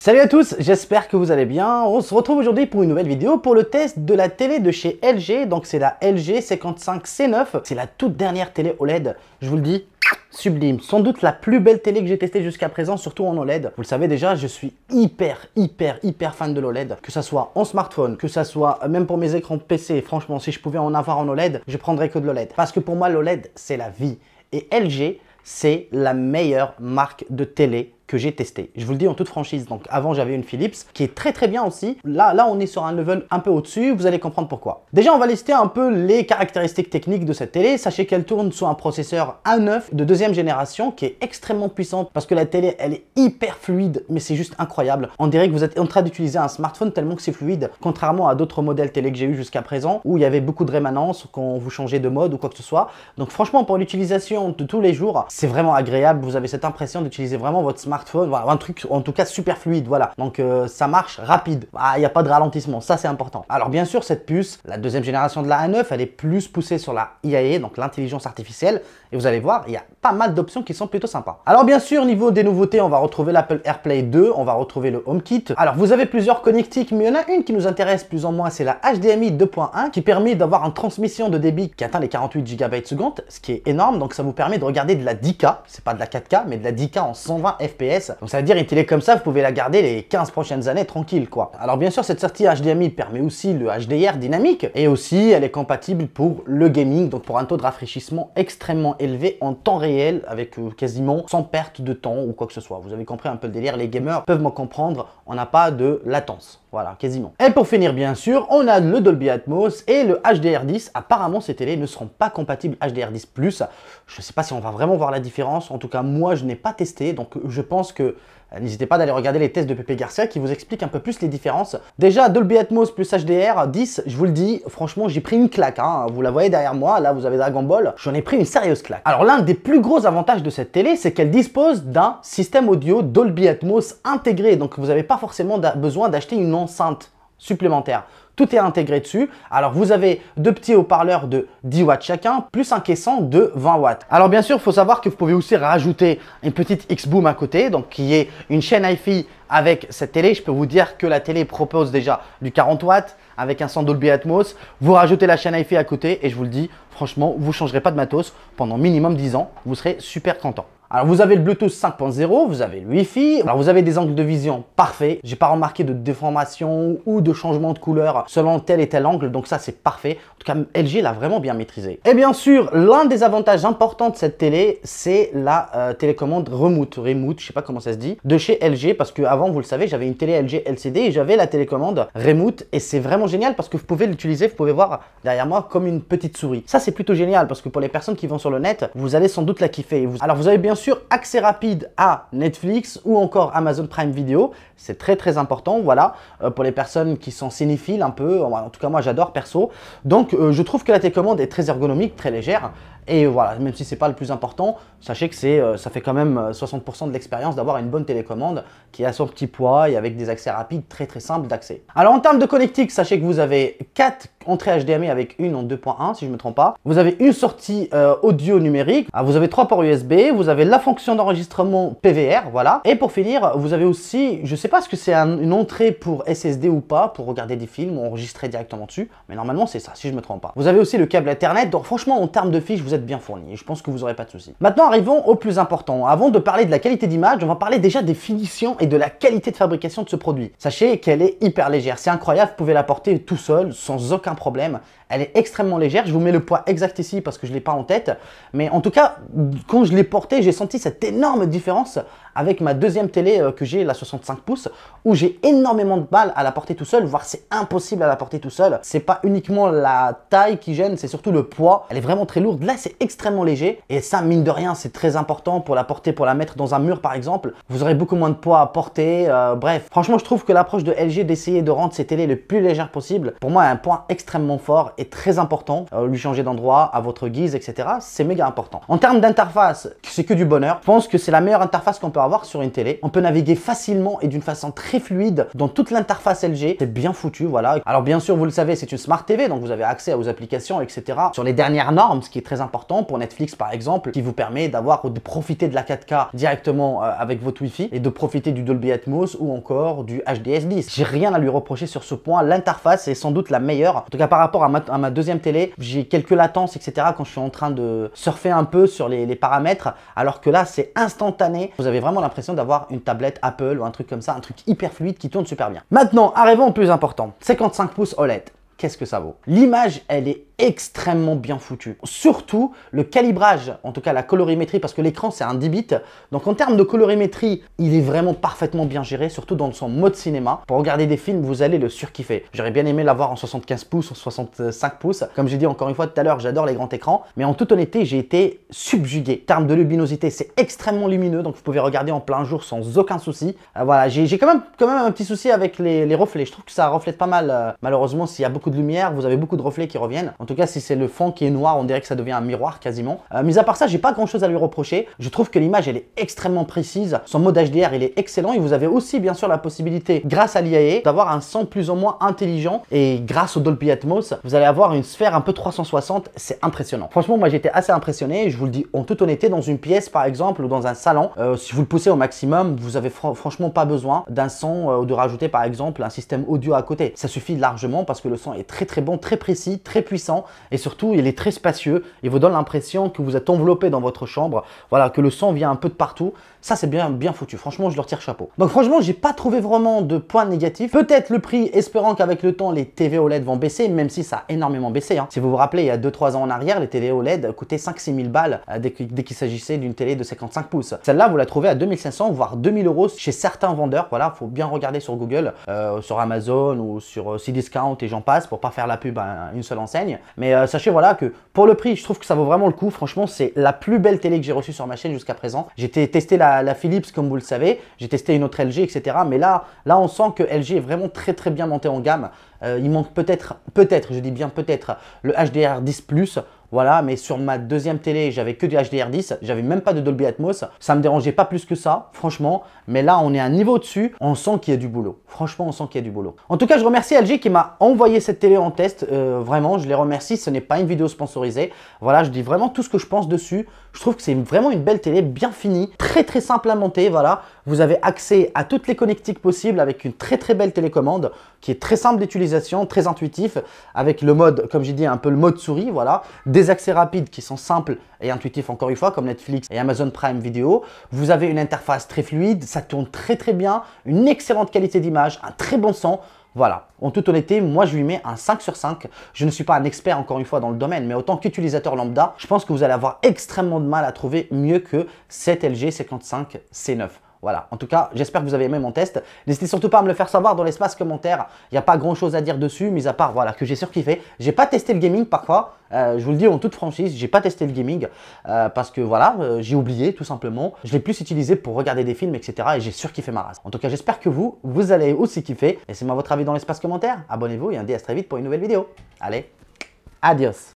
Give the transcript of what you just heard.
Salut à tous, j'espère que vous allez bien. On se retrouve aujourd'hui pour une nouvelle vidéo pour le test de la télé de chez LG. Donc c'est la LG 55C9. C'est la toute dernière télé OLED. Je vous le dis, sublime. Sans doute la plus belle télé que j'ai testée jusqu'à présent, surtout en OLED. Vous le savez déjà, je suis hyper fan de l'OLED. Que ça soit en smartphone, que ça soit même pour mes écrans PC. Franchement, si je pouvais en avoir en OLED, je prendrais que de l'OLED. Parce que pour moi, l'OLED, c'est la vie. Et LG, c'est la meilleure marque de télé que j'ai testé. Je vous le dis en toute franchise. Donc avant, j'avais une Philips qui est très bien aussi. Là, on est sur un level un peu au-dessus. Vous allez comprendre pourquoi. Déjà, on va lister un peu les caractéristiques techniques de cette télé. Sachez qu'elle tourne sur un processeur A9 de deuxième génération qui est extrêmement puissante parce que la télé, elle est hyper fluide, mais c'est juste incroyable. On dirait que vous êtes en train d'utiliser un smartphone tellement que c'est fluide, contrairement à d'autres modèles télé que j'ai eu jusqu'à présent où il y avait beaucoup de rémanence quand vous changez de mode ou quoi que ce soit. Donc franchement, pour l'utilisation de tous les jours, c'est vraiment agréable. Vous avez cette impression d'utiliser vraiment votre smartphone, voilà, un truc en tout cas super fluide, voilà. Donc ça marche rapide, il n'y a pas de ralentissement, ça c'est important. Alors bien sûr, cette puce, la deuxième génération de la A9, elle est plus poussée sur la IA, donc l'intelligence artificielle, et vous allez voir, il y a pas mal d'options qui sont plutôt sympas. Alors bien sûr, au niveau des nouveautés, on va retrouver l'Apple AirPlay 2, on va retrouver le HomeKit. Alors vous avez plusieurs connectiques, mais il y en a une qui nous intéresse plus ou moins, c'est la HDMI 2.1 qui permet d'avoir une transmission de débit qui atteint les 48 Go/s, ce qui est énorme. Donc ça vous permet de regarder de la 10K, c'est pas de la 4K, mais de la 10K en 120 fps. Donc ça veut dire une télé comme ça, vous pouvez la garder les 15 prochaines années tranquille quoi. Alors bien sûr, cette sortie HDMI permet aussi le HDR dynamique et aussi elle est compatible pour le gaming, donc pour un taux de rafraîchissement extrêmement élevé en temps réel avec quasiment sans perte de temps ou quoi que ce soit. Vous avez compris un peu le délire, les gamers peuvent me comprendre, on n'a pas de latence. Voilà, quasiment. Et pour finir, bien sûr, on a le Dolby Atmos et le HDR10. Apparemment, ces télés ne seront pas compatibles HDR10+. Je ne sais pas si on va vraiment voir la différence. En tout cas, moi, je n'ai pas testé. Donc, je pense que n'hésitez pas d'aller regarder les tests de Pépé Garcia qui vous expliquent un peu plus les différences. Déjà, Dolby Atmos plus HDR10, je vous le dis, franchement, j'ai pris une claque. Hein. Vous la voyez derrière moi, là, vous avez Dragon Ball. J'en ai pris une sérieuse claque. Alors, l'un des plus gros avantages de cette télé, c'est qu'elle dispose d'un système audio Dolby Atmos intégré. Donc, vous n'avez pas forcément besoin d'acheter une enceinte supplémentaire. Tout est intégré dessus. Alors, vous avez deux petits haut-parleurs de 10 watts chacun, plus un caisson de 20 watts. Alors, bien sûr, il faut savoir que vous pouvez aussi rajouter une petite X-Boom à côté, donc qui est une chaîne Hi-Fi avec cette télé. Je peux vous dire que la télé propose déjà du 40 watts avec un son Dolby Atmos. Vous rajoutez la chaîne Hi-Fi à côté et je vous le dis, franchement, vous ne changerez pas de matos pendant minimum 10 ans. Vous serez super content. Alors vous avez le Bluetooth 5.0, vous avez le Wi-Fi, alors vous avez des angles de vision parfaits. J'ai pas remarqué de déformation ou de changement de couleur selon tel et tel angle, donc ça c'est parfait. En tout cas, LG l'a vraiment bien maîtrisé. Et bien sûr, l'un des avantages importants de cette télé, c'est la télécommande remote, je sais pas comment ça se dit, de chez LG, parce que avant, vous le savez, j'avais une télé LG LCD et j'avais la télécommande remote et c'est vraiment génial parce que vous pouvez l'utiliser, vous pouvez voir derrière moi comme une petite souris. Ça c'est plutôt génial parce que pour les personnes qui vont sur le net, vous allez sans doute la kiffer. Alors vous avez bien sûr accès rapide à Netflix ou encore Amazon Prime Video, c'est très important, voilà, pour les personnes qui sont cinéphiles un peu, en tout cas moi j'adore perso. Donc je trouve que la télécommande est très ergonomique, très légère. Et voilà, même si c'est pas le plus important, sachez que ça fait quand même 60% de l'expérience d'avoir une bonne télécommande qui a son petit poids et avec des accès rapides très simples d'accès. Alors en termes de connectique, sachez que vous avez 4 entrées HDMI avec une en 2.1 si je ne me trompe pas. Vous avez une sortie audio numérique, vous avez 3 ports USB, vous avez la fonction d'enregistrement PVR, voilà. Et pour finir, vous avez aussi, je sais pas ce que c'est une entrée pour SSD ou pas, pour regarder des films ou enregistrer directement dessus, mais normalement c'est ça si je me trompe pas. Vous avez aussi le câble Ethernet, donc franchement en termes de fiches, vous êtes bien fourni et je pense que vous n'aurez pas de soucis. Maintenant arrivons au plus important. Avant de parler de la qualité d'image, on va parler déjà des finitions et de la qualité de fabrication de ce produit. Sachez qu'elle est hyper légère, c'est incroyable, vous pouvez la porter tout seul sans aucun problème. Elle est extrêmement légère, je vous mets le poids exact ici parce que je ne l'ai pas en tête, mais en tout cas, quand je l'ai portée, j'ai senti cette énorme différence avec ma deuxième télé que j'ai, la 65 pouces, où j'ai énormément de mal à la porter tout seul, voire c'est impossible à la porter tout seul. C'est pas uniquement la taille qui gêne, c'est surtout le poids. Elle est vraiment très lourde. Là, c'est extrêmement léger et ça, mine de rien, c'est très important pour la porter, pour la mettre dans un mur par exemple. Vous aurez beaucoup moins de poids à porter. Bref, franchement, je trouve que l'approche de LG d'essayer de rendre ces télés le plus légères possible, pour moi, est un point extrêmement fort et très important. Lui changer d'endroit à votre guise, etc. C'est méga important. En termes d'interface, c'est que du bonheur. Je pense que c'est la meilleure interface qu'on peut avoir sur une télé. On peut naviguer facilement et d'une façon très fluide dans toute l'interface LG. C'est bien foutu, voilà. Alors bien sûr, vous le savez, c'est une Smart TV, donc vous avez accès aux applications, etc. sur les dernières normes, ce qui est très important pour Netflix par exemple, qui vous permet de profiter de la 4K directement avec votre Wi-Fi et de profiter du Dolby Atmos ou encore du HDS10. J'ai rien à lui reprocher sur ce point. L'interface est sans doute la meilleure. En tout cas, par rapport à ma deuxième télé, j'ai quelques latences, etc. quand je suis en train de surfer un peu sur les paramètres, alors que là, c'est instantané. Vous avez vraiment l'impression d'avoir une tablette Apple ou un truc comme ça, un truc hyper fluide qui tourne super bien. Maintenant, arrivons au plus important. 55 pouces OLED. Qu'est-ce que ça vaut? L'image, elle est extrêmement bien foutue. Surtout le calibrage, en tout cas la colorimétrie, parce que l'écran c'est un 10 bits. Donc en termes de colorimétrie, il est vraiment parfaitement bien géré, surtout dans son mode cinéma. Pour regarder des films, vous allez le surkiffer. J'aurais bien aimé l'avoir en 75 pouces, en 65 pouces. Comme j'ai dit encore une fois tout à l'heure, j'adore les grands écrans. Mais en toute honnêteté, j'ai été subjugué. En termes de luminosité, c'est extrêmement lumineux, donc vous pouvez regarder en plein jour sans aucun souci. Voilà, j'ai quand même un petit souci avec les reflets. Je trouve que ça reflète pas mal. Malheureusement, s'il y a beaucoup de lumière, vous avez beaucoup de reflets qui reviennent. En tout cas, si c'est le fond qui est noir, on dirait que ça devient un miroir quasiment. Mis à part ça, j'ai pas grand chose à lui reprocher. Je trouve que l'image, elle est extrêmement précise. Son mode HDR, il est excellent. Et vous avez aussi, bien sûr, la possibilité, grâce à l'IA, d'avoir un son plus ou moins intelligent. Et grâce au Dolby Atmos, vous allez avoir une sphère un peu 360. C'est impressionnant. Franchement, moi, j'étais assez impressionné. Je vous le dis en toute honnêteté, dans une pièce, par exemple, ou dans un salon, si vous le poussez au maximum, vous avez franchement pas besoin d'un son ou de rajouter, par exemple, un système audio à côté. Ça suffit largement parce que le son est très bon, très précis, très puissant et surtout il est très spacieux. Il vous donne l'impression que vous êtes enveloppé dans votre chambre, voilà, que le son vient un peu de partout. Ça c'est bien foutu, franchement je leur tire chapeau. Donc franchement j'ai pas trouvé vraiment de points négatifs. Peut-être le prix, espérant qu'avec le temps les TV OLED vont baisser, même si ça a énormément baissé. Si vous vous rappelez, il y a 2-3 ans en arrière, les TV OLED coûtaient 5-6 000 balles dès qu'il s'agissait d'une télé de 55 pouces. Celle-là vous la trouvez à 2500 voire 2000 euros chez certains vendeurs. Voilà, faut bien regarder sur Google, sur Amazon ou sur Cdiscount et j'en passe pour pas faire la pub à une seule enseigne. Mais sachez voilà que pour le prix, je trouve que ça vaut vraiment le coup. Franchement, c'est la plus belle télé que j'ai reçue sur ma chaîne jusqu'à présent. J'ai testé la Philips comme vous le savez, j'ai testé une autre LG, etc. Mais là on sent que LG est vraiment très bien monté en gamme. Il manque peut-être, je dis bien peut-être, le HDR10+. Voilà, mais sur ma deuxième télé, j'avais que du HDR10, j'avais même pas de Dolby Atmos. Ça me dérangeait pas plus que ça, franchement. Mais là, on est un niveau dessus, on sent qu'il y a du boulot. Franchement, on sent qu'il y a du boulot. En tout cas, je remercie LG qui m'a envoyé cette télé en test. Vraiment, je les remercie. Ce n'est pas une vidéo sponsorisée. Voilà, je dis vraiment tout ce que je pense dessus. Je trouve que c'est vraiment une belle télé, bien finie, très simple à monter. Voilà, vous avez accès à toutes les connectiques possibles avec une très belle télécommande qui est très simple d'utilisation, très intuitif, avec le mode, comme j'ai dit, un peu le mode souris. Voilà, des accès rapides qui sont simples et intuitifs encore une fois, comme Netflix et Amazon Prime Video. Vous avez une interface très fluide, ça tourne très bien, une excellente qualité d'image, un très bon son. Voilà, en toute honnêteté, moi je lui mets un 5 sur 5. Je ne suis pas un expert encore une fois dans le domaine, mais autant qu'utilisateur lambda, je pense que vous allez avoir extrêmement de mal à trouver mieux que cette LG 55 C9. Voilà, en tout cas, j'espère que vous avez aimé mon test. N'hésitez surtout pas à me le faire savoir dans l'espace commentaire. Il n'y a pas grand chose à dire dessus, mis à part voilà, que j'ai surkiffé. J'ai pas testé le gaming parfois, je vous le dis en toute franchise, j'ai pas testé le gaming parce que voilà, j'ai oublié tout simplement. Je l'ai plus utilisé pour regarder des films, etc. et j'ai surkiffé ma race. En tout cas, j'espère que vous allez aussi kiffer. Laissez-moi votre avis dans l'espace commentaire. Abonnez-vous et on dit à très vite pour une nouvelle vidéo. Allez, adios!